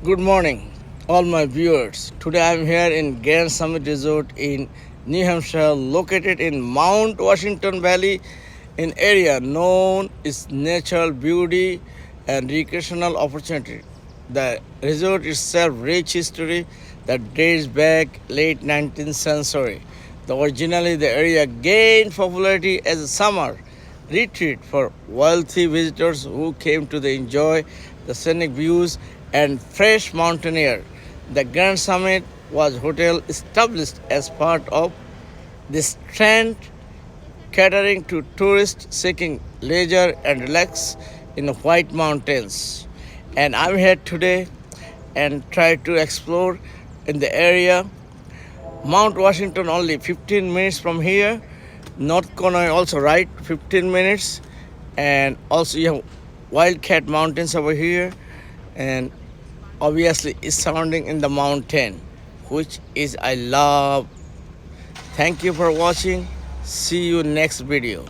Good morning, all my viewers. Today I'm here in Grand Summit Resort in New Hampshire, located in Mount Washington Valley, an area known its natural beauty and recreational opportunity. The resort itself rich history that dates back late 19th century. Originally, the area gained popularity as a summer retreat for wealthy visitors who came to enjoy the scenic views and fresh mountain air. The Grand Summit was hotel established as part of this trend, catering to tourists seeking leisure and relax in the White Mountains. And I'm here today and try to explore in the area. Mount Washington only 15 minutes from here. North Conway also right 15 minutes, and also you have Wildcat Mountains over here, and obviously it's surrounding in the mountain, which is I love. Thank you for watching. See you next video.